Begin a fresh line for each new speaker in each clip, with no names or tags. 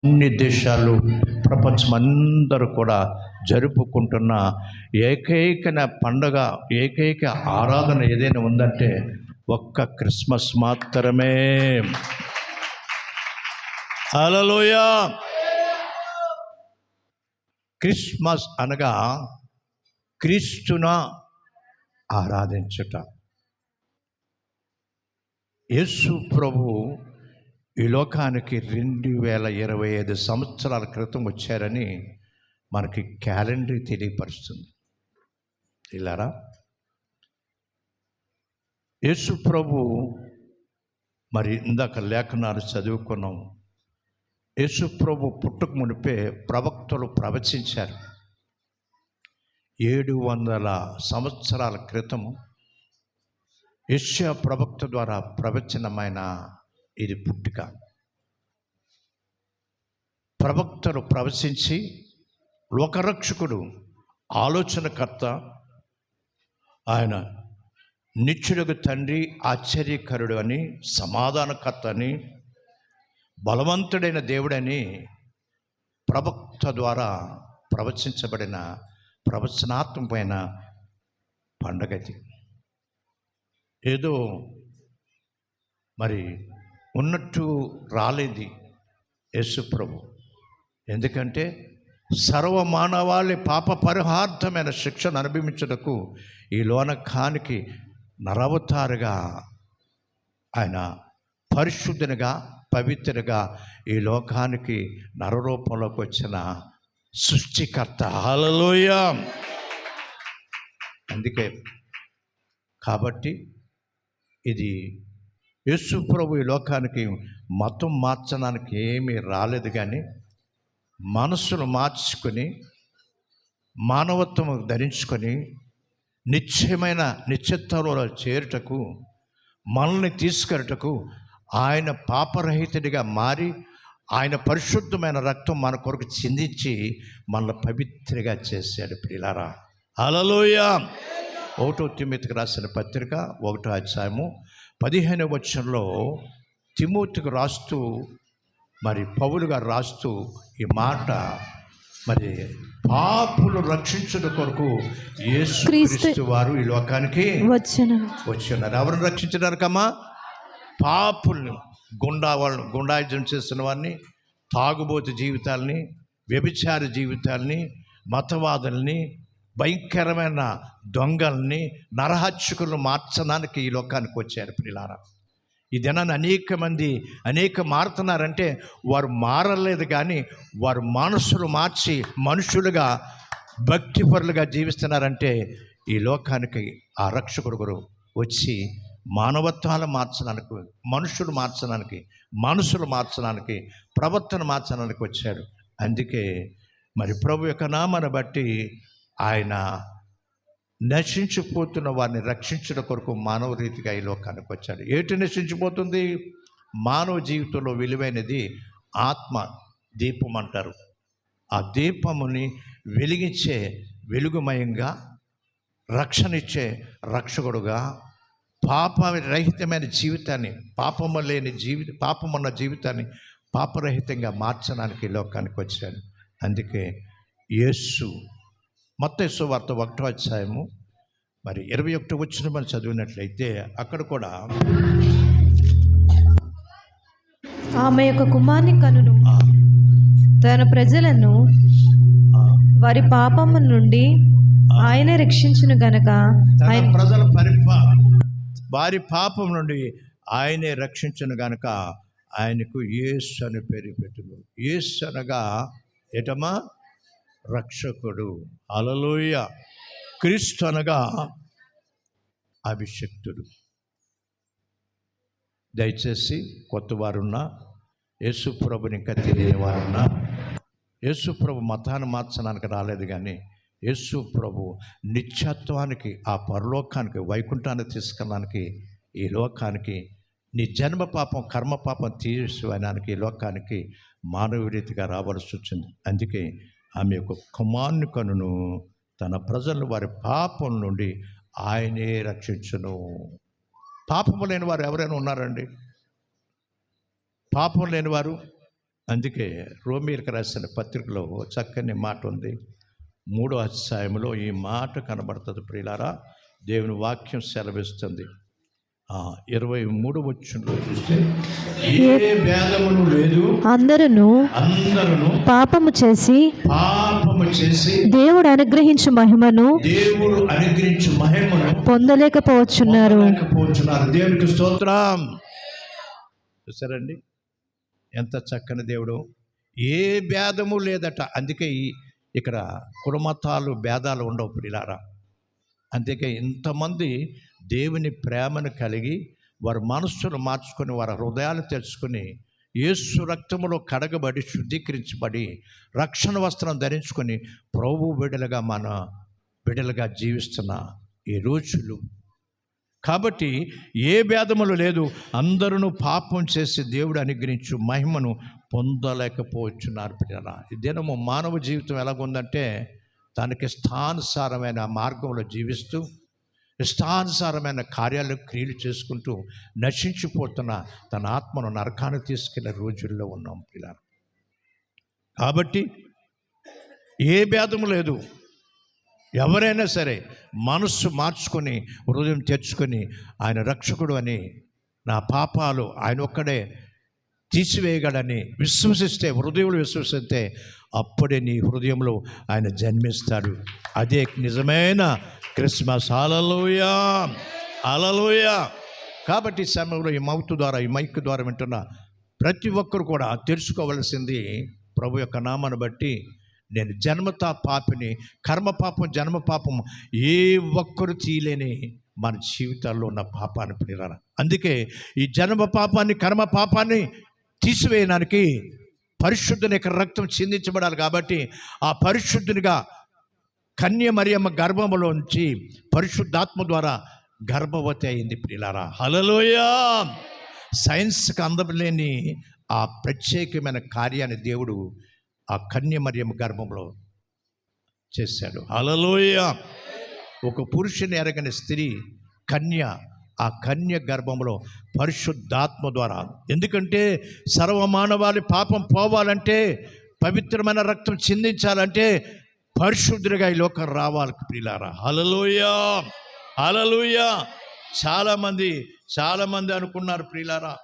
అన్ని దేశాలు ప్రపంచం అందరూ కూడా జరుపుకుంటున్న ఏకైక పండగ, ఏకైక ఆరాధన ఏదైనా ఉందంటే ఒక్క క్రిస్మస్ మాత్రమే. హల్లెలూయా. క్రిస్మస్ అనగా క్రీస్తున ఆరాధించుట. యేసు ప్రభు ఈ లోకానికి 2025 సంవత్సరాల క్రితం వచ్చారని మనకి క్యాలెండర్ తెలియపరుస్తుంది. ఇలారా యేసు ప్రభు మరి ఇందాక లేఖనాలు చదువుకున్నాం. యేసు ప్రభు పుట్టుక మునిపే ప్రవక్తలు ప్రవచించారు. 700 సంవత్సరాల క్రితం యెషయా ప్రవక్త ద్వారా ప్రవచనమైన ఇది పుట్టుక. ప్రవక్తలు ప్రవచించి లోకరక్షకుడు, ఆలోచనకర్త, ఆయన నిత్యులకు తండ్రి, ఆశ్చర్యకరుడు అని, సమాధానకర్త అని, బలవంతుడైన దేవుడని ప్రవక్త ద్వారా ప్రవచించబడిన ప్రవచనాత్మకమైన పండగది. ఏదో మరి ఉన్నట్టు రాలేదు యేసు ప్రభు. ఎందుకంటే సర్వమానవాళి పాప పరిహార్థమైన శిక్షను అనుభవించుటకు ఈ లోకానికి నరవతారుగా ఆయన పరిశుద్ధునిగా, పవిత్రునిగా ఈ లోకానికి నరరూపంలోకి వచ్చిన సృష్టికర్త. హల్లెలూయా. అందుకే కాబట్టి ఇది యేసు ప్రభు ఈ లోకానికి మతం మార్చడానికి ఏమీ రాలేదు, కానీ మనసును మార్చుకొని మానవత్వం ధరించుకొని నిశ్చయమైన నిశ్చిత్తంలో చేరుటకు, మనల్ని తీసుకెళ్ళటకు ఆయన పాపరహితుడిగా మారి ఆయన పరిశుద్ధమైన రక్తం మన కొరకు చిందించి మనల్ని పవిత్రగా చేశాడు. ప్రియులారా, హల్లెలూయా. 1 తిమోతికి రాసిన పత్రిక 1వ అధ్యాయము 15వ వచనంలో తిమోతికి రాస్తూ మరి పౌలు గారు రాస్తూ ఈ మాట, మరి పాపులు రక్షించుట కొరకు యేసుక్రీస్తు వారు ఈ లోకానికి వచ్చినారు. ఎవరిని రక్షించడానికమ్మా? పాపుల్ని, గుండాయిజం చేస్తున్న వారిని, తాగుబోతు జీవితాలని, వ్యభిచార జీవితాలని, మతవాదుల్ని, భయంకరమైన దొంగల్ని, నరహత్యకులను మార్చడానికి ఈ లోకానికి వచ్చారు. ప్రియులారా, ఈ దినాన్ని అనేక మారుతున్నారంటే వారు మారలేదు, కానీ వారు మనసులు మార్చి మనుషులుగా, భక్తిపరులుగా జీవిస్తున్నారంటే ఈ లోకానికి ఆ రక్షకుడు వచ్చి మానవత్వాలు మార్చడానికి, మనుషులు మార్చడానికి, ప్రవర్తన మార్చడానికి వచ్చాడు. అందుకే మరి ప్రభు యొక్క నామాన్ని బట్టి ఆయన నశించిపోతున్న వారిని రక్షించడం కొరకు మానవ రీతిగా ఈ లోకానికి వచ్చాడు. ఏటి నశించిపోతుంది? మానవ జీవితంలో విలువైనది ఆత్మ దీపం అంటారు. ఆ దీపముని వెలిగించే వెలుగుమయంగా, రక్షణ ఇచ్చే రక్షకుడుగా, పాపరహితమైన జీవితాన్ని, పాపమున్న జీవితాన్ని పాపరహితంగా మార్చడానికి ఈ లోకానికి వచ్చాడు. అందుకే యేసు మత్తయి సువార్త 1వ అధ్యాయము మరి 21వ వచనం మనం చదివినట్లయితే అక్కడ కూడా
ఆమె యొక్క కుమారుని కనును తన ప్రజలను వారి పాపము నుండి ఆయన రక్షించును గనక,
ఆయన ప్రజల వారి పాపం నుండి ఆయనే రక్షించును గనక ఆయనకు యేసు అని పేరు పెట్టును. యేసు అనగా ఏటమ్మా? రక్షకుడు. హల్లెలూయా. క్రీస్తు అనగా అభిషిక్తుడు. దయచేసి కొత్త వారున్నా, యేసు ప్రభుని ఇంకా తెలియని వారున్నా, యేసు ప్రభు మతాన్ని మార్చడానికి రాలేదు, కానీ యేసు ప్రభు నిత్యత్వానికి, ఆ పరలోకానికి, వైకుంఠాన్ని తీసుకెళ్ళడానికి ఈ లోకానికి, నీ జన్మ పాపం, కర్మ పాపం తీసివేయడానికి ఈ లోకానికి మానవ రీతిగా రావాల్సి వచ్చింది. అందుకే ఆమె యొక్క కుమారుని కనును తన ప్రజలను వారి పాపం నుండి ఆయనే రక్షించును. పాపము లేని వారు ఎవరైనా ఉన్నారండి? పాపం లేనివారు అందుకే రోమీయులకు రాసిన పత్రికలో చక్కని మాట ఉంది. 3వ అధ్యాయంలో ఈ మాట కనబడుతుంది ప్రియులారా. దేవుని వాక్యం సెలవిస్తుంది. 23 వచనంలో చూస్తే ఏ భేదమును లేదు,
అందరూ పాపము చేసి దేవుడు అనుగ్రహించు మహిమను పొందలేకపోవచ్చున్నారు.
దేవునికి స్తోత్రం. చూసారండి ఎంత చక్కని దేవుడు. ఏ భేదము లేదట. అందుకే ఇక్కడ కులమతాలు భేదాలు ఉండవు ప్రియులారా. అందుకే ఇంతమంది దేవుని ప్రేమను కలిగి వారి మనస్సును మార్చుకొని వారి హృదయాలు తెరుచుకొని యేసు రక్తములో కడగబడి శుద్ధీకరించబడి రక్షణ వస్త్రం ధరించుకొని ప్రభు బిడ్డలుగా జీవిస్తున్న ఈ రోజులు. కాబట్టి ఏ భేదములు లేదు, అందరూ పాపం చేసి దేవుడు అనుగ్రహించు మహిమను పొందలేకపోతున్నారు పిల్లరా. ఈ దినము మానవ జీవితం ఎలాగుందంటే తనకి ఇష్టానుసారమైన మార్గంలో జీవిస్తూ ఇష్టానుసారమైన కార్యాలు క్రియలు చేసుకుంటూ నశించిపోతున్న తన ఆత్మను నరకానికి తీసుకెళ్లే రోజుల్లో ఉన్నాం పిల్లలు. కాబట్టి ఏ భేదము లేదు. ఎవరైనా సరే మనస్సు మార్చుకొని హృదయం తెచ్చుకొని ఆయన రక్షకుడు అని, నా పాపాలు ఆయన ఒక్కడే తీసివేయగలని విశ్వసిస్తే, హృదయంలో విశ్వసిస్తే అప్పుడే నీ హృదయంలో ఆయన జన్మిస్తాడు. అదే నిజమైన క్రిస్మస్. హల్లెలూయా, హల్లెలూయా. కాబట్టి ఈ సమయంలో ఈ మైక్ ద్వారా వింటున్న ప్రతి ఒక్కరు కూడా తెలుసుకోవలసింది, ప్రభు యొక్క నామాన్ని బట్టి నేను జన్మతా పాపిని, కర్మపాపం జన్మపాపం ఏ ఒక్కరు తీయలేని మన జీవితాల్లో ఉన్న పాపాన్ని ప్రియులారా. అందుకే ఈ జన్మ పాపాన్ని కర్మ పాపాన్ని తీసివేయడానికి పరిశుద్ధుని యొక్క రక్తం చిందించబడాలి. కాబట్టి ఆ పరిశుద్ధునిగా కన్య మరియమ్మ గర్భములోంచి పరిశుద్ధాత్మ ద్వారా గర్భవతి అయింది ప్రియులారా. హల్లెలూయా. సైన్స్కి అందలేని ఆ ప్రత్యేకమైన కార్యాన్ని దేవుడు ఆ కన్య మరియమ్మ గర్భంలో చేశాడు. హల్లెలూయా. ఒక పురుషుని ఎరగని స్త్రీ కన్య, ఆ కన్య గర్భంలో పరిశుద్ధాత్మ ద్వారా. ఎందుకంటే సర్వమానవాళి పాపం పోవాలంటే, పవిత్రమైన రక్తం చిందించాలంటే పరిశుద్ధుడిగా ఈ లోకం రావాలి ప్రియులారా. హల్లెలూయా, హల్లెలూయా. చాలామంది అనుకున్నారు ప్రియులారా,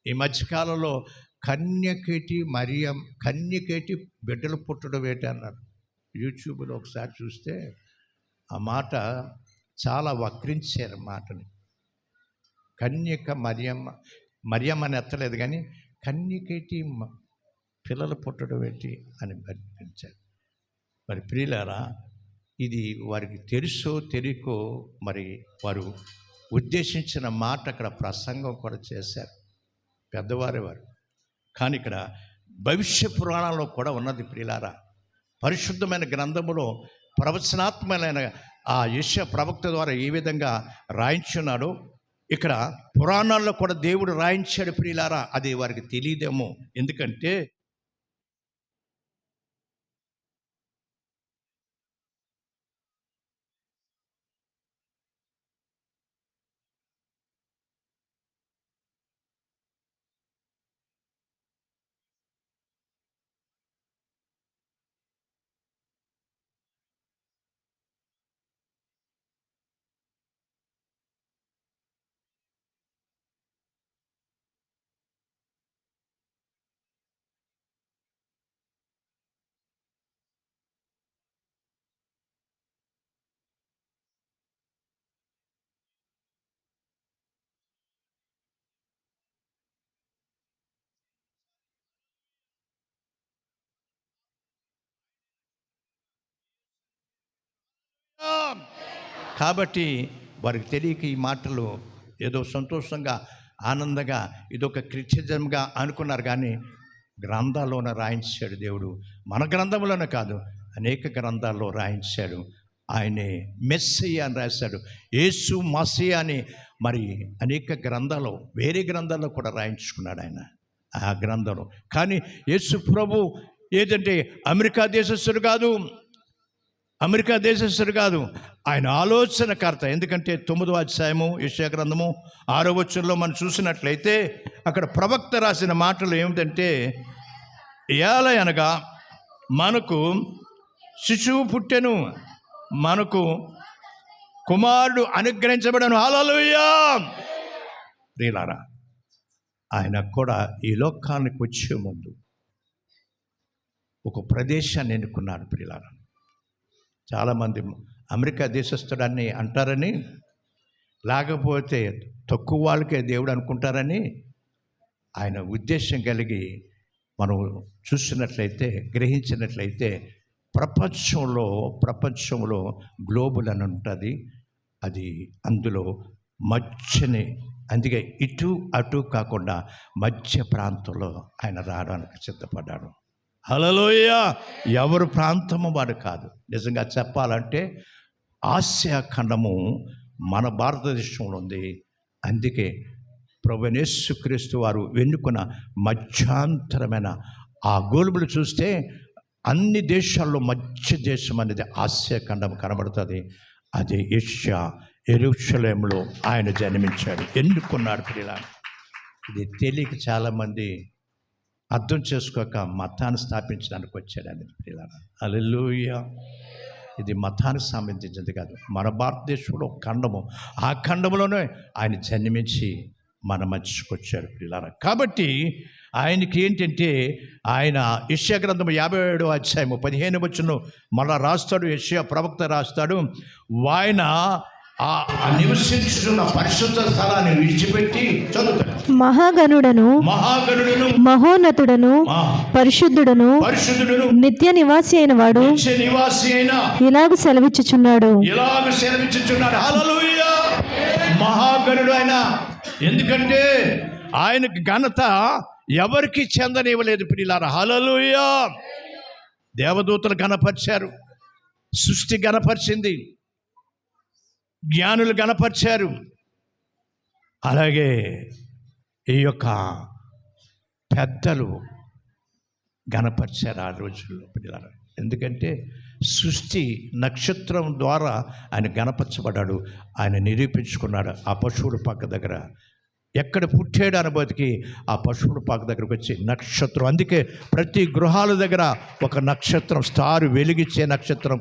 ఈ మధ్యకాలంలో కన్యకేటి బిడ్డలు పుట్టడం ఏంటి అన్నారు. యూట్యూబ్లో ఒకసారి చూస్తే ఆ మాట చాలా వక్రించారు మాటని. కన్యక మరియమ్మ అని ఎత్తలేదు, కానీ కన్యకేటి పిల్లలు పుట్టడం ఏంటి అని బతికించారు. మరి ప్రియులారా, ఇది వారికి తెలుసో తెలియకో మరి వారు ఉద్దేశించిన మాట అక్కడ ప్రసంగం కూడా చేశారు పెద్దవారే వారు. కానీ ఇక్కడ భవిష్య పురాణంలో కూడా ఉన్నది ప్రియులారా. పరిశుద్ధమైన గ్రంథములో ప్రవచనాత్మకమైన ఆ యెషయా ప్రవక్త ద్వారా ఏ విధంగా రాయించున్నాడో ఇక్కడ పురాణాల్లో కూడా దేవుడు రాయించాడు ప్రియులారా. అది వారికి తెలియదేమో. ఎందుకంటే కాబట్టి వారికి తెలియక ఈ మాటలు ఏదో సంతోషంగా ఆనందంగా ఇదొక క్రిటిసిజంగా అనుకున్నారు. కానీ గ్రంథాల్లోనే రాయించాడు దేవుడు. మన గ్రంథంలోనే కాదు, అనేక గ్రంథాల్లో రాయించాడు. ఆయనే మెస్సియా అని రాశాడు. యేసు మస్సియా అని మరి అనేక గ్రంథాలు, వేరే గ్రంథాల్లో కూడా రాయించుకున్నాడు ఆయన ఆ గ్రంథంలో. కానీ యేసు ప్రభు ఏదంటే అమెరికా దేశస్థుడు కాదు, అమెరికా దేశస్థుడు కాదు, ఆయన ఆలోచనకర్త. ఎందుకంటే 9వ అధ్యాయము యెషయా గ్రంథము 6వ వచనంలో మనం చూసినట్లయితే అక్కడ ప్రవక్త రాసిన మాటలు ఏమిటంటే, ఏలయనగా మనకు శిశువు పుట్టెను, మనకు కుమారుడు అనుగ్రహించబడను. హల్లెలూయా. ప్రియులారా, ఆయన కూడా ఈ లోకానికి వచ్చే ముందు ఒక ప్రదేశాన్ని ఎన్నుకున్నాడు. ప్రియులారా, చాలామంది అమెరికా దేశస్థుడని అంటారని, లేకపోతే తక్కువ వాళ్ళకే దేవుడు అనుకుంటారని ఆయన ఉద్దేశం కలిగి మనం చూసినట్లయితే, గ్రహించినట్లయితే ప్రపంచంలో గ్లోబల్ అని ఉంటుంది. అది అందులో మధ్యని, అందుకే ఇటు అటు కాకుండా మధ్య ప్రాంతంలో ఆయన రావడానికి సిద్ధపడ్డాడు. హల్లెలూయా. ఎవరు ప్రాంతము వాడు కాదు. నిజంగా చెప్పాలంటే ఆసియా ఖండము మన భారతదేశంలో ఉంది. అందుకే ప్రభువైన యేసుక్రీస్తు వారు ఎన్నుకున్న మధ్యాంతరమైన ఆ గోలుబులు చూస్తే అన్ని దేశాల్లో మధ్య దేశం అనేది ఆసియా ఖండం కనబడుతుంది. అది యెరూషలేములో ఆయన జన్మించాడు, ఎన్నుకున్నాడు. ప్రియులారా, ఇది తెలియక చాలామంది అర్థం చేసుకోక మతాన్ని స్థాపించడానికి వచ్చాడు అనేది. ప్రియులారా, హల్లెలూయా. ఇది మతానికి సంబంధించింది కాదు. మన భారతదేశంలో ఖండము, ఆ ఖండంలోనే ఆయన జన్మించి మన మధ్యకు వచ్చాడు. ప్రియులారా, కాబట్టి ఆయనకి ఏంటంటే, ఆయన యెషయా గ్రంథము 57వ అధ్యాయము 15వ వచనం మళ్ళా రాస్తాడు. యెషయా ప్రవక్త రాస్తాడు, ఆయన ఆ నివసించుతున్న పరిశుద్ధ స్థలాన్ని విడిచిపెట్టి, చదువుతాడు,
మహాగణుడను మహోన్నతుడను పరిశుద్ధుడను నిత్య నివాసి అయిన వాడు ఇలాగ సెలవిచ్చుచున్నాడు.
హల్లెలూయా. మహాగణుడు ఆయన. ఎందుకంటే ఆయనకి ఘనత ఎవరికి చెందనివ్వలేదు. ప్రియులారా, హల్లెలూయా. దేవదూతలు గణపరిచారు, సృష్టి గణపరిచింది, జ్ఞానులు గణపరిచారు, అలాగే ఈ యొక్క పెద్దలు గణపరిచారు ఆ రోజుల్లో. ప్రియులారా, ఎందుకంటే సృష్టి నక్షత్రం ద్వారా ఆయన గణపరచబడ్డాడు, ఆయన నిరూపించుకున్నాడు. ఆ పశువుడు పక్క దగ్గర ఎక్కడ పుట్టాడు అనుభూతికి ఆ పశువుడు పాక దగ్గరకు వచ్చి నక్షత్రం, అందుకే ప్రతి గృహాల దగ్గర ఒక నక్షత్రం, స్టార్ వెలిగించే నక్షత్రం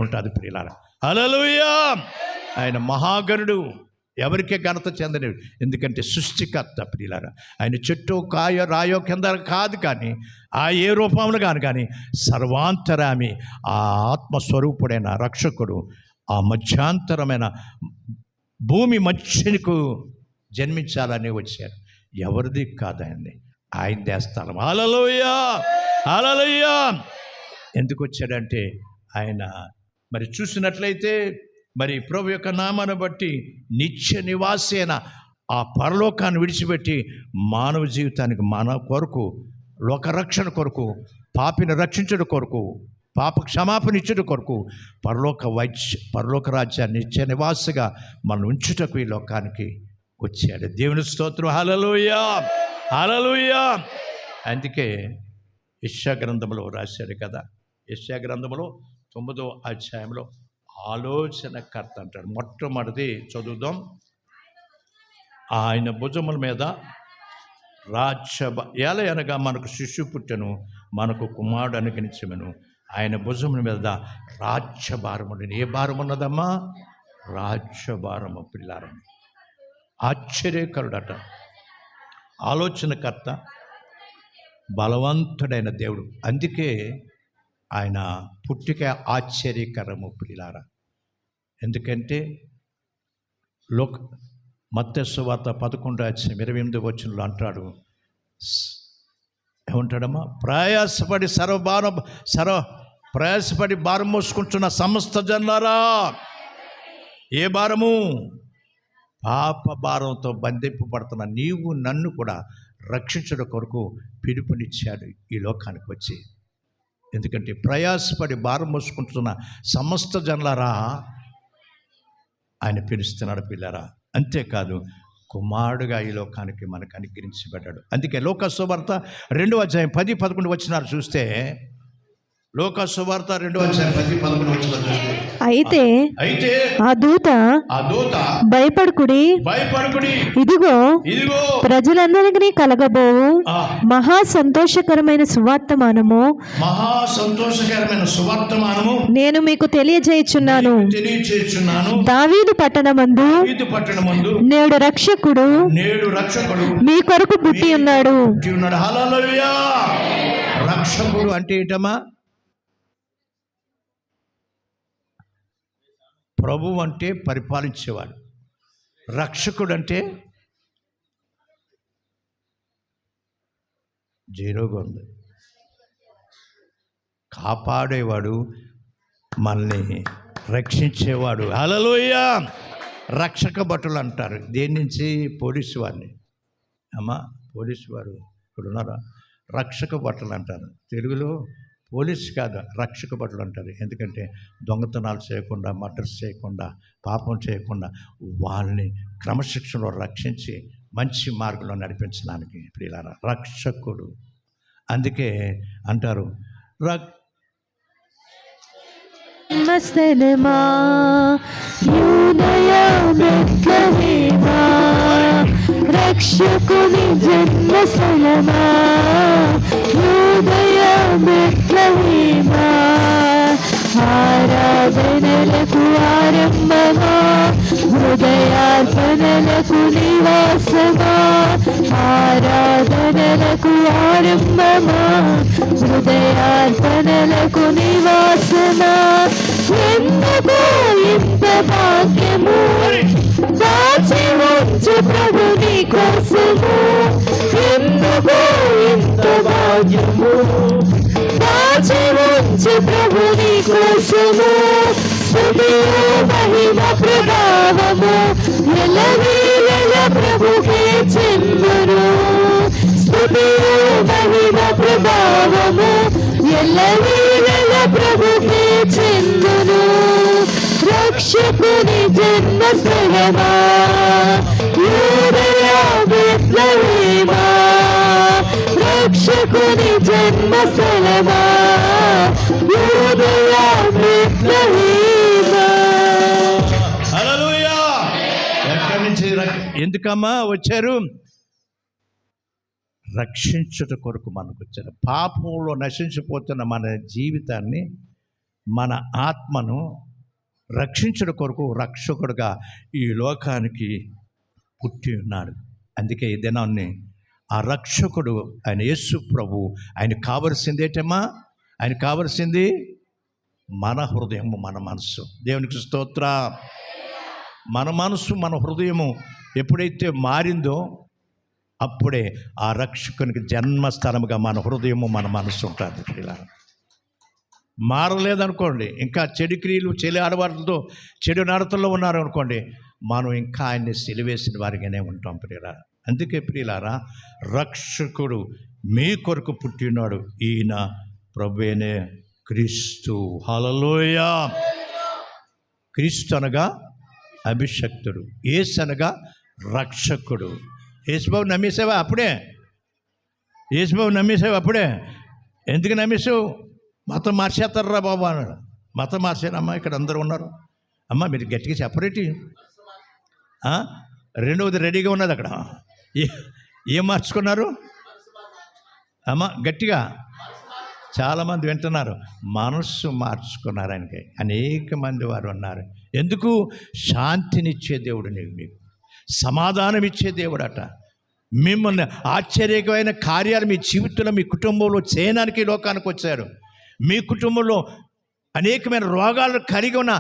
ఉంటుంది. ప్రియులారా, హల్లెలూయా. ఆయన మహాగణుడు, ఎవరికే ఘనత చెందనివి. ఎందుకంటే సృష్టికర్త. ప్రియులారా, ఆయన చెట్టు కాయో రాయో కింద కాదు, కానీ ఆ ఏ రూపంలో కానీ సర్వాంతరామి, ఆ ఆత్మస్వరూపుడైన రక్షకుడు, ఆ మధ్యాంతరమైన భూమి మధ్యకు జన్మించాలని వచ్చారు. ఎవరిది కాదండి, ఆయనదే స్థలం. హల్లెలూయా, హల్లెలూయా. ఎందుకు వచ్చాడంటే ఆయన మరి చూసినట్లయితే మరి ప్రభు యొక్క నామాన్ని బట్టి నిత్య నివాసి అయిన ఆ పరలోకాన్ని విడిచిపెట్టి మానవ జీవితానికి, మన కొరకు, లోకరక్షణ కొరకు, పాపిని రక్షించడం కొరకు, పాప క్షమాపణ ఇచ్చడం కొరకు పరలోక రాజ్యాన్ని నిత్య నివాసిగా మనం ఉంచుటకు ఈ లోకానికి వచ్చాడు. దేవుని స్తోత్రం. హల్లెలూయా, హల్లెలూయా. అందుకే యెషయా గ్రంథంలో రాశాడు కదా, యెషయా గ్రంథంలో 9వ అధ్యాయంలో ఆలోచనకర్త అంటాడు. మొట్టమొదటి చదువుదాం. ఆయన భుజముల మీద ఏలయనగా మనకు శిశువు పుట్టెను, మనకు కుమారుడు అనుగ్రహించెను, ఆయన భుజముల మీద రాజ్యభారముండెను. ఏ భారం ఉన్నదమ్మా? రాజ్యభారము. పిల్లారం, ఆశ్చర్యకరుడట, ఆలోచనకర్త, బలవంతుడైన దేవుడు. అందుకే ఆయన పుట్టిక ఆశ్చర్యకరము. ప్రియులారా, ఎందుకంటే మత్తయి సువార్త 11:28 వచనంలో అంటాడు, ఏమంటాడమ్మా? ప్రయాసపడి భారం మోసుకుంటున్న సమస్త జనులారా. ఏ భారము? పాప భారంతో బంధింపబడుతున్న నీవు నన్ను కూడా రక్షించడం కొరకు పిలుపునిచ్చాడు ఈ లోకానికి వచ్చి. ఎందుకంటే ప్రయాసపడి భారం మోసుకుంటున్న సమస్త జనులారా ఆయన పిలుస్తున్నాడు. పిల్లరా, అంతేకాదు కుమారుడుగా ఈ లోకానికి మనకు అనుగ్రహించబడ్డాడు. అందుకే లోక సువార్త 2వ అధ్యాయం 10-11 వచనాలు చూస్తే లోకా సువార్త 2:10-11
అయితే
అయితే
ఆ దూత భయపడుకుడి ఇదిగో ప్రజలందరికీ కలగబోవు మహా సంతోషకరమైన సువార్తమానము నేను మీకు తెలియజేయుచున్నాను. దావీదు పట్టణమందు నేడు రక్షకుడు మీ కొరకు పుట్టి ఉన్నాడు.
హల్లెలూయా. రక్షకుడు అంటే ఏంటమ్మా? ప్రభువు అంటే పరిపాలించేవాడు. రక్షకుడు అంటే జీరోగా ఉంది. కాపాడేవాడు, మనల్ని రక్షించేవాడు. హల్లెలూయా. రక్షక భటులు అంటారు దేని నుంచి? పోలీసు వారిని. అమ్మా, పోలీసు వారు ఇక్కడ ఉన్నారా? రక్షక భటులు అంటారు. తెలుగులో పోలీసు కాదు, రక్షక భటులు అంటారు. ఎందుకంటే దొంగతనాలు చేయకుండా, మర్డర్స్ చేయకుండా, పాపం చేయకుండా వాళ్ళని క్రమశిక్షణలో రక్షించి మంచి మార్గంలో నడిపించడానికి ప్రియులారా రక్షకుడు. అందుకే అంటారు
రక్షకుని జన్మస్థలమా యూదయ బెత్లెహేమా ఆరాధనలకు ఆరంభమా హృదయార్పణలకు నివాసమా ఆరాధనలకు ఆరంభమా హృదయార్పణలకు నివాసమా ఎందుకు ఇంత భాగ్యము దాచి ఉంచు ప్రభు నీ కోసము ఎందుకు ఇంత భాగ్యము దాచి ఉంచు ప్రభు నీ కోసము స్తుతియు మహిమ ప్రభావము ఎల్లవేళల ప్రభుకే చెందును స్తుతియు మహిమ ప్రభావము ఎల్లవేళల ప్రభుకే చెందును రక్షకుని జన్మస్థలమా యూదయ బెత్లెహేమా రక్షకుని జన్మస్థలమా యూదయ బెత్లెహేమా.
హల్లెలూయా. ఎక్కడి నుంచి ఎందుకమ్మా వచ్చారు? రక్షించుట కొరకు మనకు వచ్చారు. పాపంలో నశించిపోతున్న మన జీవితాన్ని, మన ఆత్మను రక్షించుట కొరకు రక్షకుడుగా ఈ లోకానికి పుట్టి ఉన్నాడు. అందుకే ఈ దినాన్ని ఆ రక్షకుడు ఆయన యేసు ప్రభు ఆయన కావలసింది ఏంటమ్మా? ఆయన కావలసింది మన హృదయము, మన మనస్సు. దేవునికి స్తోత్రం. మన మనస్సు, మన హృదయము ఎప్పుడైతే మారిందో అప్పుడే ఆ రక్షకునికి జన్మస్థలముగా మన హృదయము, మన మనస్సు ఉంటుంది. ఇలా మారలేదనుకోండి, ఇంకా చెడు క్రియలు, చెడు ఆడవాళ్ళతో, చెడు నడతల్లో ఉన్నారనుకోండి, మనం ఇంకా ఆయన్ని సిలివేసిన వారిగానే ఉంటాం ప్రియులారా. అందుకే ప్రియులారా రక్షకుడు మీ కొరకు పుట్టినాడు. ఈయన ప్రభువే క్రీస్తు. హల్లెలూయా. క్రీస్తు అనగా అభిషక్తుడు, యేసు అనగా రక్షకుడు. యేసుబాబు నమ్మేసావా? అప్పుడే యేసుబాబు నమ్మేసావా? అప్పుడే ఎందుకు నమ్మేసావు? మతం మార్చేస్తారా బాబు అన్నాడు. మతం మార్చారమ్మా, ఇక్కడ అందరూ ఉన్నారు. అమ్మ మీరు గట్టిగా చెప్పరేటి? రెండవది రెడీగా ఉన్నది అక్కడ. ఏం మార్చుకున్నారు అమ్మ? గట్టిగా చాలామంది వింటున్నారు. మనస్సు మార్చుకున్నారు. ఆయనకి అనేక మంది వారు ఉన్నారు. ఎందుకు? శాంతినిచ్చే దేవుడు మీకు సమాధానం ఇచ్చే దేవుడు అట. మిమ్మల్ని ఆశ్చర్యకరమైన కార్యాలు మీ జీవితంలో, మీ కుటుంబంలో చేయడానికి లోకానికి వచ్చారు. మీ కుటుంబంలో అనేకమైన రోగాలు కలిగి ఉన్న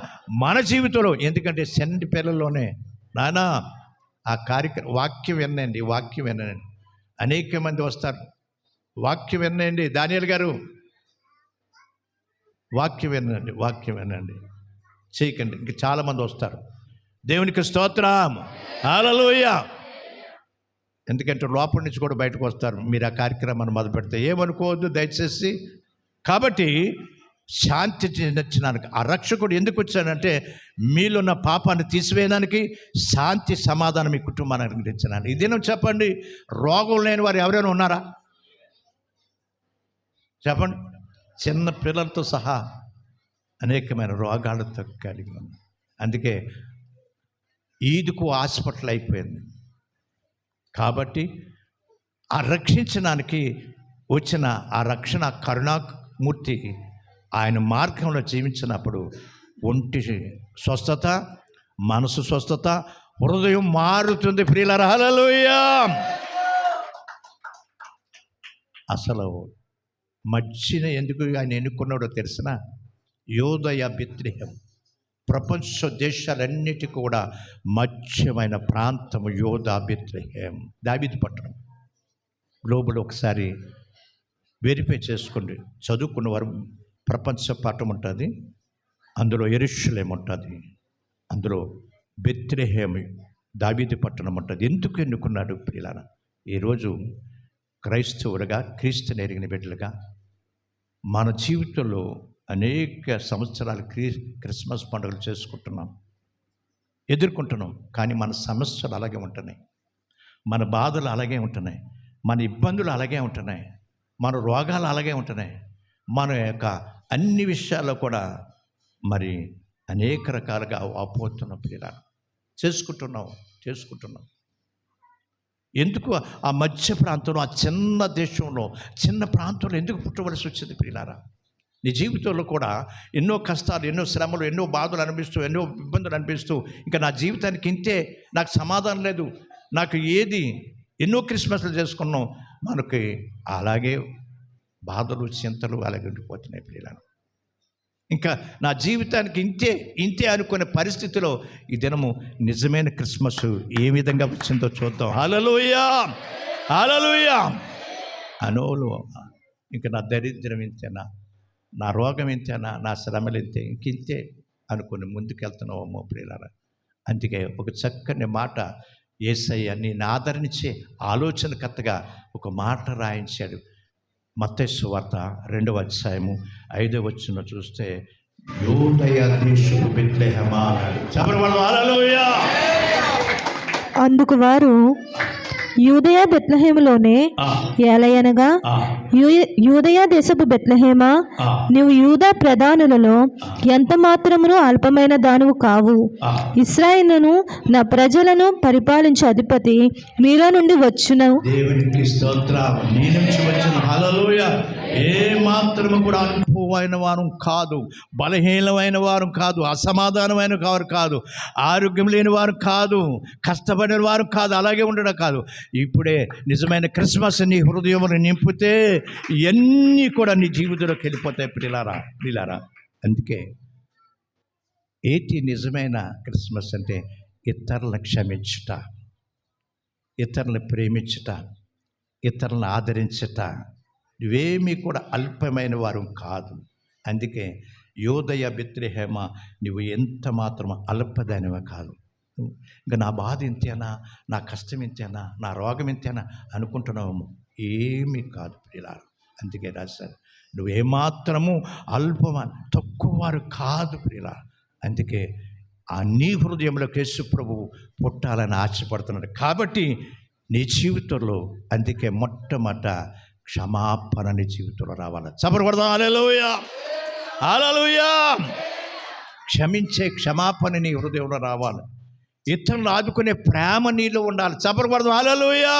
మన జీవితంలో, ఎందుకంటే చంటి పిల్లల్లోనే నానా ఆ వాక్యం వినండి, వాక్యం వినండి. అనేక మంది వస్తారు. వాక్యం వినండి. దానియేలు గారు వాక్యం వినండి, వాక్యం వినండి, చేయకండి. ఇంక చాలామంది వస్తారు. దేవునికి స్తోత్రం. హల్లెలూయా. ఎందుకంటే లోపల నుంచి కూడా బయటకు వస్తారు. మీరు ఆ కార్యక్రమాన్ని మొదలు పెడితే ఏమనుకోవద్దు దయచేసి. కాబట్టి శాంతి నచ్చినానికి ఆ రక్షకుడు ఎందుకు వచ్చాడంటే మీలో ఉన్న పాపాన్ని తీసివేయడానికి, శాంతి సమాధానం మీ కుటుంబాన్ని అనుగ్రహించడానికి. ఇదేనో చెప్పండి, రోగం లేని వారు ఎవరైనా ఉన్నారా? చెప్పండి. చిన్న పిల్లలతో సహా అనేకమైన రోగాలతో కలిగి ఉంది. అందుకే ఈదుకు హాస్పిటల్ అయిపోయింది. కాబట్టి ఆ రక్షించడానికి వచ్చిన ఆ రక్షణ కరుణామూర్తి ఆయన మార్గంలో జీవించినప్పుడు ఒంటి స్వస్థత, మనసు స్వస్థత, హృదయం మారుతుంది. ప్రియులారా, హల్లెలూయా. అసలు మధ్యన ఎందుకు ఆయన ఎన్నుకున్నాడో తెలిసిన? యోదయ బెత్లెహేము ప్రపంచ దేశాలన్నిటి కూడా మధ్యమైన ప్రాంతము యోదా బెత్లెహేము, దావీదు పట్టణం. గ్లోబల్ ఒకసారి వెరిఫై చేసుకోండి, చదువుకున్న వారు. ప్రపంచ పాఠం ఉంటుంది, అందులో యెరూషలేము ఉంటుంది, అందులో బెత్లెహేము దావీదు పట్టణం ఉంటుంది. ఎందుకు ఎన్నుకున్నాడు ప్రియులారా? ఈరోజు క్రైస్తవులుగా, క్రీస్తుని ఎరిగిన బిడ్డలుగా మన జీవితంలో అనేక సంవత్సరాలు క్రిస్మస్ పండుగలు చేసుకుంటున్నాం, ఎదుర్కొంటున్నాం. కానీ మన సమస్యలు అలాగే ఉంటున్నాయి, మన బాధలు అలాగే ఉంటున్నాయి, మన ఇబ్బందులు అలాగే ఉంటున్నాయి, మన రోగాలు అలాగే ఉంటున్నాయి. మన యొక్క అన్ని విషయాల్లో కూడా మరి అనేక రకాలుగా అపోతున్న ప్రియులారా చేసుకుంటున్నాం. ఎందుకు ఆ మధ్య ప్రాంతంలో, ఆ చిన్న దేశంలో, చిన్న ప్రాంతంలో ఎందుకు పుట్టవలసి వచ్చింది ప్రియులారా? నీ జీవితంలో కూడా ఎన్నో కష్టాలు, ఎన్నో శ్రమలు, ఎన్నో బాధలు అనిపిస్తూ, ఎన్నో ఇబ్బందులు అనిపిస్తూ, ఇంకా నా జీవితానికి ఇంతే, నాకు సమాధానం లేదు, నాకు ఏది, ఎన్నో క్రిస్మస్లు చేసుకున్నాం, మనకి అలాగే బాధలు, చింతలు అలాగే ఉండిపోతున్నాయి ప్రియులారా. ఇంకా నా జీవితానికి ఇంతే అనుకునే పరిస్థితిలో ఈ దినము నిజమైన క్రిస్మస్ ఏ విధంగా వచ్చిందో చూద్దాం. హల్లెలూయా, హల్లెలూయా. అనోలు ఇంకా నా దరిద్రం ఇంతేనా, నా రోగం ఇంతేనా, నా శ్రమలు ఇంతే అనుకుని ముందుకెళ్తున్నామో ప్రియులారా. అందుకే ఒక చక్కని మాట యేసయ్య నిన్ను ఆదరించే ఆలోచనకర్తగా ఒక మాట రాయించాడు. మత్తయి సువార్త 2వ అధ్యాయము 5వ వచనం చూస్తే, యోదయ దేశపు బెత్లెహేమా అన్నాడు. చెప్పండి హల్లెలూయా.
అందుకు వారు, యూదయ బెత్లెహేములోనే, ఏలయనగా యూదయ దేశపు బెత్లెహేమా, నీవు యూదా ప్రధానులలో ఎంత మాత్రమును అల్పమైన దానివు కావు. ఇశ్రాయేలును నా ప్రజలను పరిపాలించే అధిపతి మీలో నుండి వచ్చును.
దేవునికి స్తోత్రం. నీ నుంచి వచ్చిన హల్లెలూయా. ఏ మాత్రము కూడా అల్పమైన వారు కాదు, బలహీనమైన వారు కాదు, అసమాధానమైన వారు కాదు, ఆరోగ్యం లేని వారు కాదు, కష్టపడిన వారు కాదు, అలాగే ఉండడం కాదు. ఇప్పుడే నిజమైన క్రిస్మస్ నీ హృదయమును నింపితే ఇవన్నీ కూడా నీ జీవితంలోకి వెళ్ళిపోతాయి ప్రియులారా. అందుకే ఏంటి నిజమైన క్రిస్మస్ అంటే? ఇతరులను క్షమించుట, ఇతరులను ప్రేమించుట, ఇతరులను ఆదరించుట. నువ్వేమీ కూడా అల్పమైన వారు కాదు. అందుకే యోదయ బెత్లెహేమా, నువ్వు ఎంత మాత్రం అల్పదానివే కాదు. ఇంకా నా బాధ ఇంతేనా, నా కష్టం ఇంతేనా, నా రోగం ఇంతేనా అనుకుంటున్నాము, ఏమీ కాదు ప్రియులారా. అందుకే రాశారు, నువ్వేమాత్రము తక్కువ వారు కాదు ప్రియులారా. అందుకే ఆ నీ హృదయంలో యేసు ప్రభువు పుట్టాలని ఆశపడుతున్నాడు. కాబట్టి నీ జీవితంలో అందుకే మొట్టమొదట క్షమాపణ నీ జీవితంలో రావాలి. చప్పట్లు హల్లెలూయా, హల్లెలూయా. క్షమించే క్షమాపణ నీ హృదయంలో రావాలి. ఇతరులు ఆదుకునే ప్రేమ నీలో ఉండాలి. చప్పట్లు హల్లెలూయా.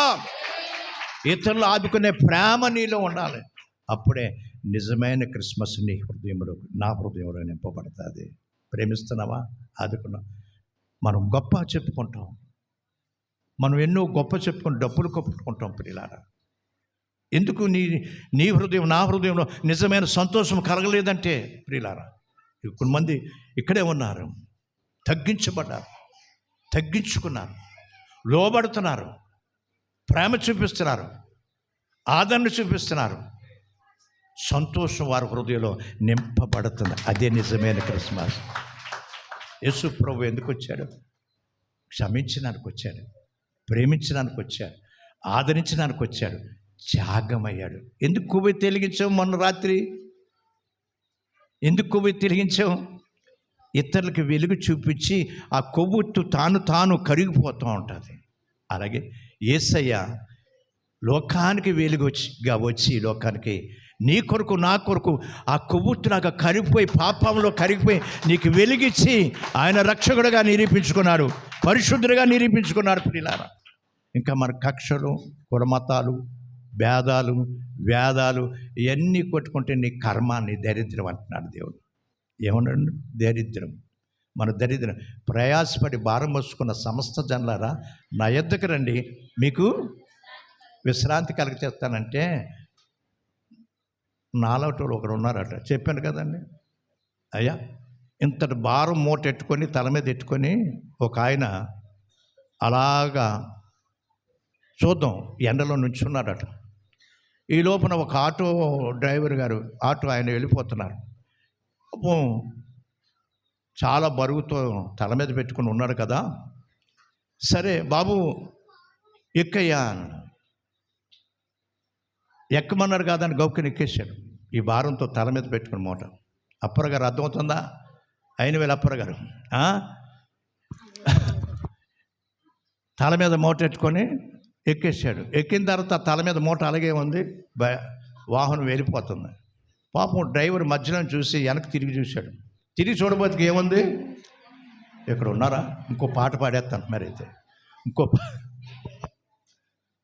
ఇతరులు ఆదుకునే ప్రేమ నీలో ఉండాలి. అప్పుడే నిజమైన క్రిస్మస్ నీ హృదయంలో, నా హృదయంలో నింపబడుతుంది. ప్రేమిస్తున్నావా? ఆదుకున్నాం. మనం గొప్ప చెప్పుకుంటాం, మనం ఎన్నో గొప్ప చెప్పుకొని డబ్బులు కొట్టుకుంటాం ప్రియులారా. ఎందుకు నీ హృదయం, నా హృదయంలో నిజమైన సంతోషం కలగలేదంటే ప్రియులారా, కొంతమంది ఇక్కడే ఉన్నారు, తగ్గించబడ్డారు, తగ్గించుకున్నారు, లోబడుతున్నారు, ప్రేమ చూపిస్తున్నారు, ఆదరణ చూపిస్తున్నారు, సంతోషం వారి హృదయంలో నింపబడుతుంది. అదే నిజమైన క్రిస్మస్. యేసు ప్రభు ఎందుకు వచ్చాడు? క్షమించడానికి వచ్చాడు, ప్రేమించడానికి వచ్చాడు, ఆదరించడానికి వచ్చాడు, త్యాగమయ్యాడు. ఎందుకు కొవ్వెత్తి వెలిగించావు? మొన్న రాత్రి ఎందుకు కొవ్వెత్తి వెలిగించావు? ఇతరులకు వెలుగు చూపించి ఆ కొవ్వొత్తు తాను కరిగిపోతూ ఉంటుంది. అలాగే యేసయ్య లోకానికి వెలుగుగా వచ్చి లోకానికి నీ కొరకు నా కొరకు ఆ కొవ్వొత్తులాగా కరిగిపోయి పాపంలో కరిగిపోయి నీకు వెలిగించి ఆయన రక్షకుడుగా నిరూపించుకున్నాడు, పరిశుద్ధుడిగా నిరూపించుకున్నాడు ప్రియులారా. ఇంకా మన కక్షలు, కులమతాలు, భేదాలు, వేదాలు ఇవన్నీ కొట్టుకుంటే నీ కర్మ, నీ దరిద్రం అంటున్నాడు దేవుడు. ఏమన్నాడు? దరిద్రం. మన దరిద్రం. ప్రయాసపడి భారం మోసుకున్న సమస్త జనులారా నా యొద్దకు రండి, మీకు విశ్రాంతి కలుగచేస్తానంటే నాలుగు ఒకరు ఉన్నారట. చెప్పాను కదండి. అయ్యా ఇంతటి భారం మూట ఎట్టుకొని తల మీద ఎట్టుకొని ఒక ఆయన అలాగా చూద్దాం ఎండలో నుంచున్నాడట. ఈ లోపల ఒక ఆటో డ్రైవర్ గారు ఆయన వెళ్ళిపోతున్నారు. చాలా బరువుతో తల మీద పెట్టుకుని ఉన్నాడు కదా. సరే బాబు ఎక్కయ్యా, ఎక్కమన్నారు కాదని గౌకని ఎక్కేశాడు. ఈ భారంతో తల మీద పెట్టుకుని మూట. అప్పరగారు అర్థమవుతుందా? అయిన వేళ అప్పరగారు తల మీద మూట ఎట్టుకొని ఎక్కేశాడు. ఎక్కిన తర్వాత తల మీద మూట అలాగే ఉంది, వాహనం వెళ్ళిపోతుంది. పాపం డ్రైవర్ మధ్యలో చూసి వెనక్కి తిరిగి చూశాడు. తిరిగి చూడబోతుకి ఏముంది? ఇక్కడ ఉన్నారా? ఇంకో పాట పాడేస్తాను మరి అయితే.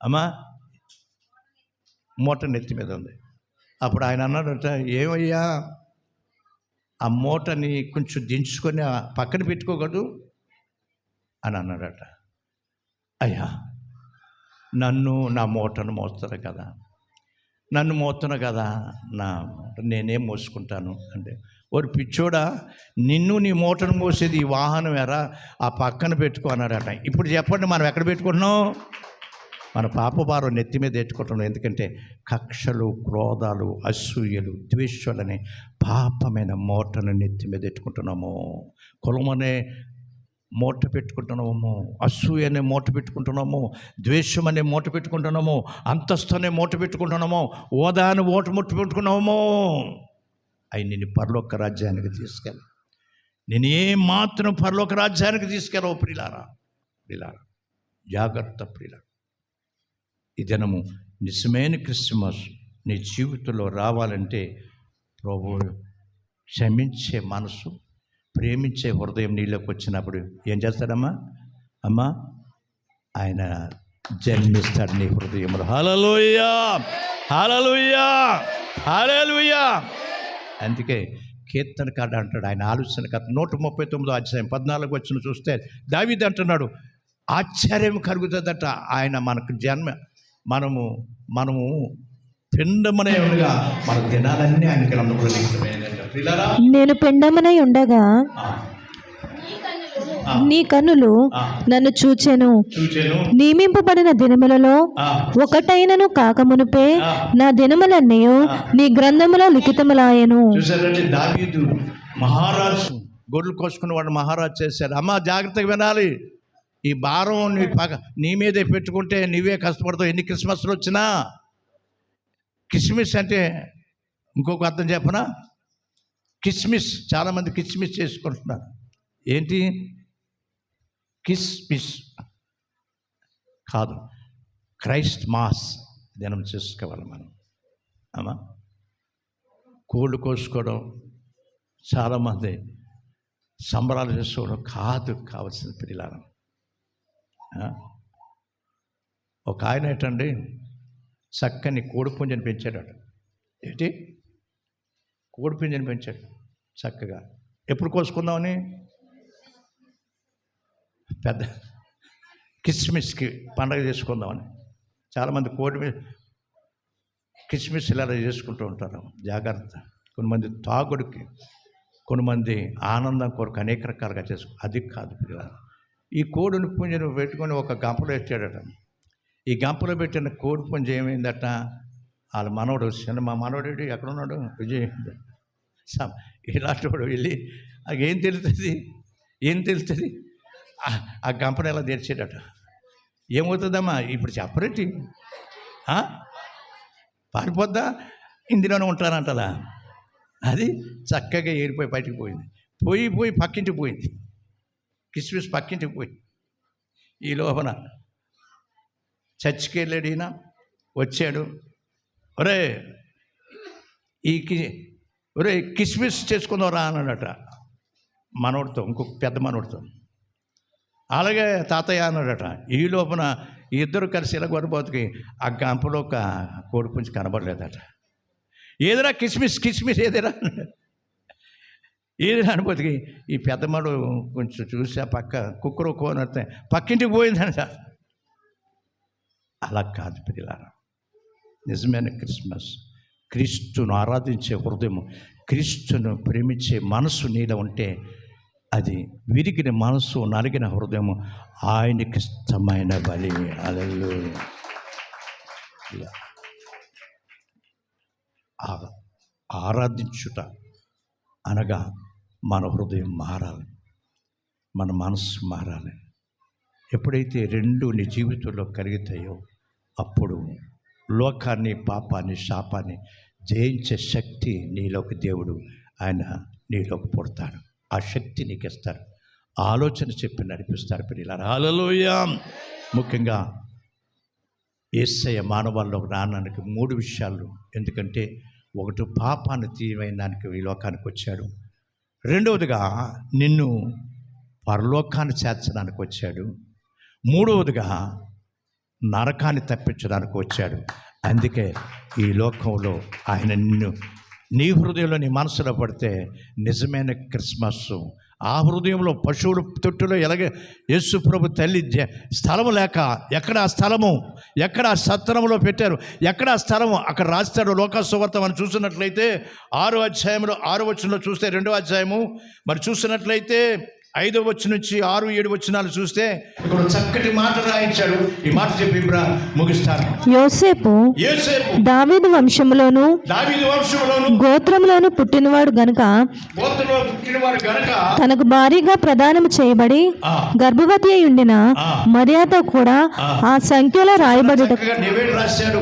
అమ్మా మూట నెత్తి మీద ఉంది. అప్పుడు ఆయన అన్నాడట, ఏమయ్యా ఆ మూటని కొంచెం దించుకొని పక్కన పెట్టుకోకూడదు అని అన్నాడట. అయ్యా నన్ను నా మూటను మోస్తాను కదా, నన్ను మోస్తున్నా కదా, నా నేనేం మోసుకుంటాను అంటే, ఓరి పిచ్చోడా, నిన్ను నీ మూటను మోసేది ఈ వాహనం ఎరా, ఆ పక్కన పెట్టుకో అన్నాడట. ఇప్పుడు చెప్పండి, మనం ఎక్కడ పెట్టుకుంటున్నాం? మన పాప భారం నెత్తి మీద ఎట్టుకుంటున్నాం. ఎందుకంటే కక్షలు, క్రోధాలు, అసూయలు, ద్వేషాలనే పాపమైన మూటను నెత్తి మీద ఎట్టుకుంటున్నాము. కులమనే మూట పెట్టుకుంటున్నాము, అసూయ అనే మూట పెట్టుకుంటున్నాము, ద్వేషం అనే మూట పెట్టుకుంటున్నాము, అంతస్తు అనే మూట పెట్టుకుంటున్నాము, హోదా అని మూట పెట్టుకున్నాము. అవి నేను పరలోక రాజ్యానికి తీసుకెళ్ళి, నేను ఏమాత్రం పరలోక రాజ్యానికి తీసుకెళ్ళవు ప్రియులారా. జాగ్రత్త ప్రియులారా. ఈ దినము నిజమైన క్రిస్మస్ నీ జీవితంలో రావాలంటే ప్రభు క్షమించే మనసు, ప్రేమించే హృదయం నీలోకి వచ్చినప్పుడు ఏం చేస్తాడమ్మా? అమ్మా ఆయన జన్మిస్తాడు నీ హృదయంలో. హల్లెలూయా, హల్లెలూయా, హల్లెలూయా. అందుకే కీర్తనకారుడు అంటాడు, ఆయన ఆలోచన కథ 139 అధ్యాయం 14 వచ్చిన చూస్తే దావీదు అంటున్నాడు, ఆశ్చర్యం కలుగుతుందట ఆయన మనకు జన్మ, మనము పిండమనే ఉండగా మన దినాలన్నీ ఆయనకి అనుగ్రహించబడినట.
నేను పిండమనై ఉండగా నీ కన్నులు నన్ను చూచెను. నియమింపబడిన దినములలో ఒకటైనను కాకమునుపే నా దినములన్నీ నీ గ్రంథములో లిఖితములాయెను.
చూసారండి, దావీదు మహారాజు, గొడ్లు కోసుకుని వాడు మహారాజు చేశాడు. అమ్మ జాగ్రత్తగా వినాలి, ఈ భారం నీ మీదే పెట్టుకుంటే నీవే కష్టపడతావు. ఎన్ని క్రిస్మస్లు వచ్చినా. కిస్మిస్ అంటే ఇంకొక అర్థం చెప్పనా? కిస్మిస్, చాలామంది కిస్మిస్ చేసుకుంటున్నారు. ఏంటి కిస్మిస్? కాదు, క్రైస్ట్ మాస్ దినం చేసుకోవాలి మనం. అమ్మా కోళ్ళు కోసుకోవడం, చాలామంది సంబరాలు చేసుకోవడం కాదు కావాల్సిన పిల్లలను. ఒక ఆయన ఏంటండి చక్కని కోడిపుంజని పెంచాడు. ఏంటి కోడిపుంజని పెంచాడు చక్కగా. ఎప్పుడు కోసుకుందామని? పెద్ద కిస్మిస్కి పండగ చేసుకుందామని. చాలామంది కిస్మిస్ ఇలా చేసుకుంటూ ఉంటారు. జాగ్రత్త. కొంతమంది తాగుడికి, కొంతమంది ఆనందం కొరకు అనేక రకాలుగా అది కాదు పిల్లలు. ఈ కోడిని పుంజను పెట్టుకొని ఒక గంపలో పెట్టాడట. ఈ గంపలో పెట్టిన కోడి పుంజ ఏమైందట, వాళ్ళ మనవడు మా మనవడు ఎక్కడున్నాడు, విజయ్ ఇలాంటి వాడు వెళ్ళి అది ఏం తెలుస్తుంది ఆ గంపను ఎలా తెరిచాడట. ఏమవుతుందమ్మా ఇప్పుడు చెప్పరేంటి? పారిపోద్దా? ఇందులోనే ఉంటానంటదా? అది చక్కగా ఏరిపోయి బయటికి పోయి పక్కింటికి పోయింది. కిస్మిస్ పక్కింటికి పోయింది. ఈ లోపల చర్చికి వెళ్ళాడు ఈయన. వచ్చాడు, ఒరే ఒరే కిస్మిస్ చేసుకుందాం అన్నాడట మనోడితో, ఇంకొక పెద్ద మనోడితో. అలాగే తాతయ్య అన్నాడట. ఈ లోపల ఇద్దరు కలిసి ఇలా గొడవపోతుకి ఆ గంపలో ఒక కోడిపుంచి కనబడలేదట. ఏదైనా కిస్మిస్ ఏదైనా అనిపోతుకి ఈ పెద్దమ్మడు కొంచెం చూసి ఆ పక్క కుక్కరు కోనడితే పక్కింటికి పోయిందంట. అలా కాదు పిల్లారా, నిజమైన క్రిస్మస్ క్రీస్తును ఆరాధించే హృదయం, క్రీస్తును ప్రేమించే మనసు నీలో ఉంటే అది విరిగిన మనసు, నలిగిన హృదయం ఆయనకి ఇష్టమైన బలి. హల్లెలూయా. ఆరాధించుట అనగా మన హృదయం మారాలి, మన మనసు మారాలి. ఎప్పుడైతే రెండు నీ జీవితంలో కలుగుతాయో అప్పుడు లోకాన్ని, పాపాన్ని, శాపాన్ని జయించే శక్తి నీలోకి దేవుడు ఆయన నీలోకి పుడతాడు. ఆ శక్తి నీకు ఇస్తారు, ఆలోచన చెప్పి నడిపిస్తారు పిల్లలు. హల్లెలూయా. ముఖ్యంగా యేసయ్య మానవాళ్ళలోకి రావడానికి 3 విషయాలు. ఎందుకంటే ఒకటి, పాపాన్ని తీయడానికి ఈ లోకానికి వచ్చాడు. రెండవదిగా నిన్ను పరలోకాన్ని చేర్చడానికి వచ్చాడు. మూడవదిగా నరకాన్ని తప్పించడానికి వచ్చాడు. అందుకే ఈ లోకంలో ఆయన నిన్ను నీ హృదయంలో, నీ మనసులో పడితే నిజమైన క్రిస్మస్. ఆ హృదయంలో పశువుల తొట్టులో ఎలాగే యేసు ప్రభు తల్లి స్థలము లేక ఎక్కడ ఆ స్థలము, ఎక్కడ ఆ సత్రంలో పెట్టారు, ఎక్కడ ఆ స్థలము అక్కడ రాస్తాడు. లోకా సువార్త మనం చూసినట్లయితే 6వ అధ్యాయంలో 6వ వచనంలో చూస్తే, 2వ అధ్యాయము మరి చూసినట్లయితే 5వ వచనం నుంచి 6, 7 వచనాలు చూస్తే ఇక్కడ చక్కటి మాట రాయించాడు. ఈ మాట చెప్పి ముగిస్తాను.
యోసేపు దావీదు వంశములోను గోత్రములోను పుట్టినవాడు గనుక తనకు భారీగా ప్రదానము చేయబడి గర్భవతి అయి ఉండిన మర్యాద కూడా ఆ సంఖ్యలో రాయబడుట.
రాశాడు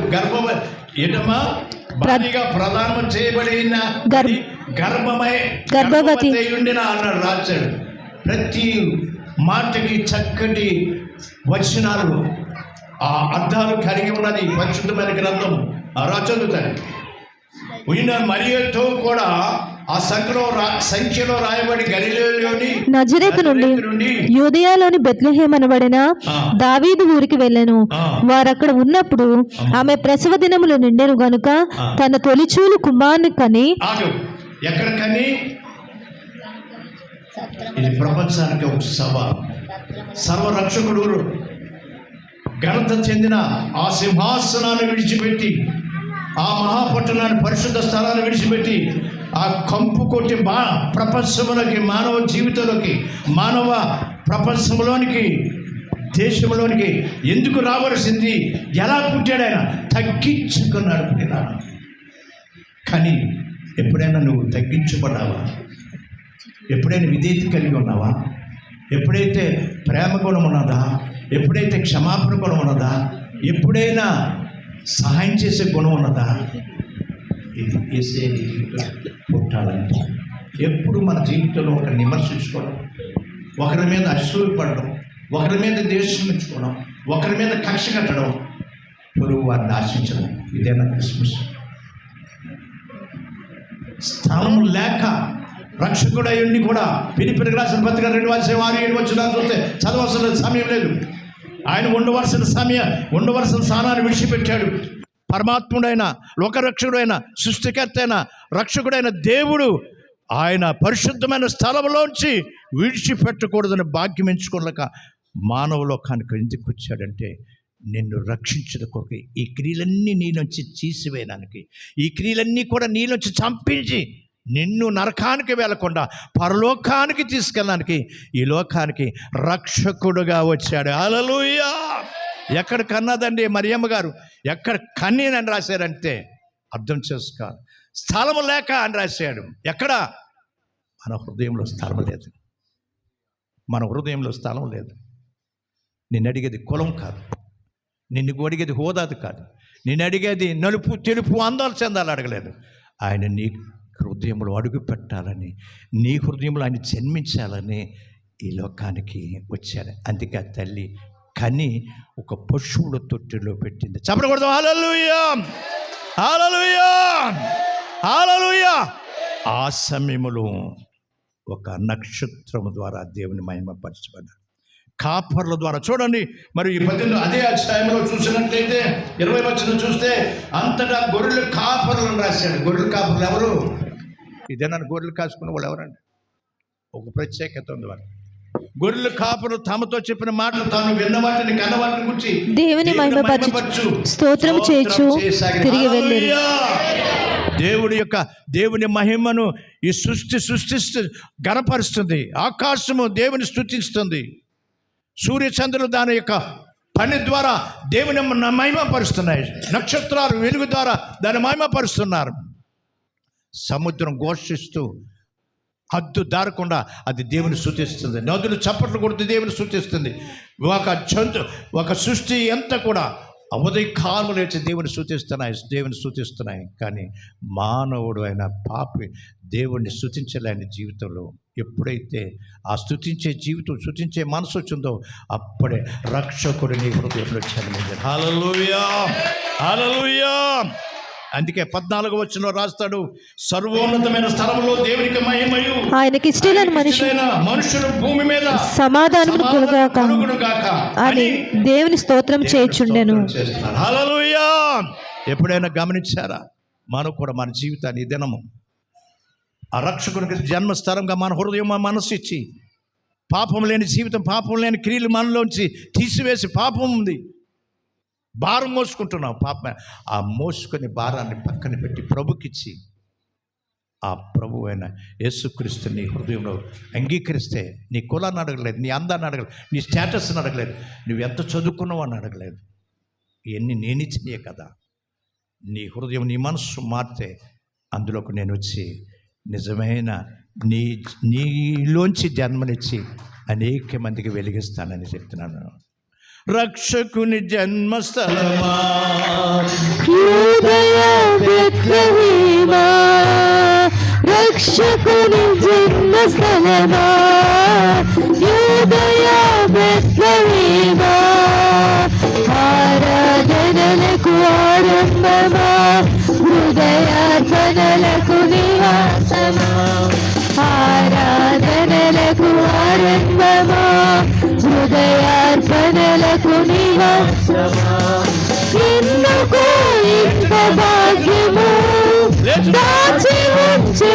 ప్రదానం చేయబడిన గర్భవతి ఉండిన అన్నాడు, రాశాడు. ప్రతి మాటకి చక్కటి వచనాలు, ఆ అర్థాలు కలిగి ఉన్నది పరిశుద్ధమైన గ్రంథం. చదువుతాను. మరియతో కూడా ఆ సంఖ్యలో రాయబడి గలిలయలోని
నజరేతు నుండి యూదయలోని బెత్లెహేము అనబడిన దావీదు ఊరికి వెళ్ళెను. వారక్కడ ఉన్నప్పుడు ఆమె ప్రసవ దినములు నిండెను గనుక తన తొలిచూలు కుమారుని కని.
ఎక్కడ కని? ఇది ప్రపంచానికి ఒక సవాల్. సర్వరక్షకుడు ఘనత చెందిన ఆ సింహాసనాన్ని విడిచిపెట్టి, ఆ మహాపట్టణాన్ని, పరిశుద్ధ స్థలాన్ని విడిచిపెట్టి, ఆ కంపు కొట్టి ప్రపంచంలోకి, మానవ జీవితంలోకి, మానవ ప్రపంచంలోనికి, దేశంలోనికి ఎందుకు రావలసింది? ఎలా పుట్టాడు? ఆయన తగ్గించుకున్నాడు. కానీ ఎప్పుడైనా నువ్వు తగ్గించబడ్డావా? ఎప్పుడైనా విధేయత కలిగి ఉన్నావా? ఎప్పుడైతే ప్రేమ గుణం ఉన్నదా? ఎప్పుడైతే క్షమాపణ గుణం ఉన్నదా? ఎప్పుడైనా సహాయం చేసే గుణం ఉన్నదా? ఇది వేసే పుట్టాలంటే ఎప్పుడు మన జీవితంలో ఒకరిని విమర్శించుకోవడం, ఒకరి మీద అసూయపడడం, ఒకరి మీద ద్వేషం ఉంచుకోవడం, ఒకరి మీద కక్ష కట్టడం, పొరుగు వారిని ఆశించడం, ఇదేనా క్రిస్మస్? స్థలం లేక రక్షకుడై ఉండి కూడా ఫిలిప్పీయులకు రాసిన పత్రిక 2:6-7 వచనాలు చూస్తే చదవలసిన సమయం లేదు. ఆయన ఉండవలసిన స్థానాన్ని విడిచిపెట్టాడు. పరమాత్ముడైన, లోకరక్షకుడైన, సృష్టికర్త అయిన, రక్షకుడైన దేవుడు ఆయన పరిశుద్ధమైన స్థలంలోంచి విడిచిపెట్టకూడదని భాగ్యం ఎంచుకోలేక మానవ లోకానికి ఎందుకు వచ్చాడంటే నిన్ను రక్షించిన కొరకు, ఈ క్రియలన్నీ నీలోంచి తీసివేయడానికి, ఈ క్రియలన్నీ కూడా నీలోంచి చంపించి నిన్ను నరకానికి వెళ్లకుండా పరలోకానికి తీసుకెళ్ళడానికి ఈ లోకానికి రక్షకుడుగా వచ్చాడు. హల్లెలూయా. ఎక్కడ కన్నదండి మరియమ్మ గారు? ఎక్కడ కన్నీనని రాశారంటే అర్థం చేసుకోవాలి. స్థలం లేక అని రాశాడు. ఎక్కడ? మన హృదయంలో స్థలం లేదు. మన హృదయంలో స్థలం లేదు. నిన్ను అడిగేది కులం కాదు, నిన్ను అడిగేది హోదాది కాదు, నిన్ను అడిగేది నలుపు తెలుపు అందాలు చెందాలు అడగలేదు. ఆయన నీ హృదయంలో అడుగు పెట్టాలని, నీ హృదయంలో ఆయన జన్మించాలని ఈ లోకానికి వచ్చాడు. అందుకే ఆ తల్లి కని ఒక పశువుల తొట్టిలో పెట్టింది. చెప్పకూడదు. హల్లెలూయా, హల్లెలూయా, హల్లెలూయా. ఆ సమయములో ఒక నక్షత్రము ద్వారా దేవుని మహిమపరచబడ్డారు, కాపర్ల ద్వారా. చూడండి మరి ఈ 18 అదే అధ్యాయంలో చూసినట్లయితే 20 వచనం చూస్తే అంతటా గొర్రెల కాపర్లను రాశాడు. గొర్రెల కాపర్లు ఎవరు? ఇదేనా గొర్రెలు కాసుకున్న వాళ్ళు ఎవరండి? ఒక ప్రత్యేకత ఉంది వారు. గొర్రెల కాపరు తమతో చెప్పిన మాటలు తాను విన్న వాటిని కన్న వాటిని గురించి
దేవుని మహిమపరచు స్తోత్రం చేయొచ్చు తిరిగి వెళ్ళి.
దేవుని మహిమను ఈ సృష్టిస్తూ గణపరుస్తుంది. ఆకాశము దేవుని స్తుతిస్తుంది, సూర్యచంద్రులు దాని యొక్క పని ద్వారా దేవుని మహిమపరుస్తున్నాయి, నక్షత్రాలు వెలుగు ద్వారా దాన్ని మహిమపరుస్తున్నారు. సముద్రం ఘోషిస్తూ హద్దు దారకుండా అది దేవుని స్తుతిస్తుంది, నదులు చప్పట్లు కొడుతూ దేవుని స్తుతిస్తుంది. ఒక సృష్టి అంతా కూడా ఉదయకాలము లేచి దేవుని స్తుతిస్తున్నాయి. కానీ మానవుడు అయిన పాపి దేవుణ్ణి స్తుతించలేని జీవితంలో ఎప్పుడైతే ఆ స్తుతించే మనసు వచ్చిందో అప్పుడే రక్షకుడు నీ హృదయంలో జన్మించాడు. హల్లెలూయా, హల్లెలూయా. అందుకే 14వ వచనంలో రాస్తాడు, సర్వోన్నతమైన స్థలములో దేవునికి మహిమయు
ఆయనకి ఇష్టమైన
మనుషులు భూమి మీద
సమాధానము కలుగునుగాక అని దేవుని స్తోత్రం చేయుచుండెను.
హల్లెలూయా. ఎప్పుడైనా గమనించారా? మనం కూడా మన జీవితాన్ని ఈ దినము ఆ రక్షకునికి జన్మస్థలంగా మన హృదయం మనసు ఇచ్చి, పాపం లేని జీవితం, పాపం లేని క్రియలు మనలోంచి తీసివేసి, పాపం ఉంది భారం మోసుకుంటున్నావు, పాపం ఆ మోసుకొని భారాన్ని పక్కన పెట్టి ప్రభుకిచ్చి ఆ ప్రభు అయిన యేసుక్రీస్తు నీ హృదయంలో అంగీకరిస్తే నీ కులాన్ని అడగలేదు, నీ అందాన్ని అడగలేదు, నీ స్టేటస్ని అడగలేదు, నువ్వు ఎంత చదువుకున్నావు అని అడగలేదు. ఇవన్నీ నేనిచ్చినాయే కదా. నీ హృదయం, నీ మనస్సు మారితే అందులోకి నేను వచ్చి నిజమైన నీలోంచి జన్మనిచ్చి అనేక మందికి వెలిగిస్తానని చెప్తున్నాను. రక్షకుని జన్మస్థలమా
బెత్లెహేమా, రక్షకుని జన్మస్థలమా యూదయా బెత్లెహేమా, ఆరాధనలకు ఆరంభమా, హృదయార్పణలకు నివాసమా, ఆరాధనలకు ఆరంభమా, హృదయార్పణలకు నివాసమా. ఎందుకు ఇంత భాగ్యము దాచి ఉంచి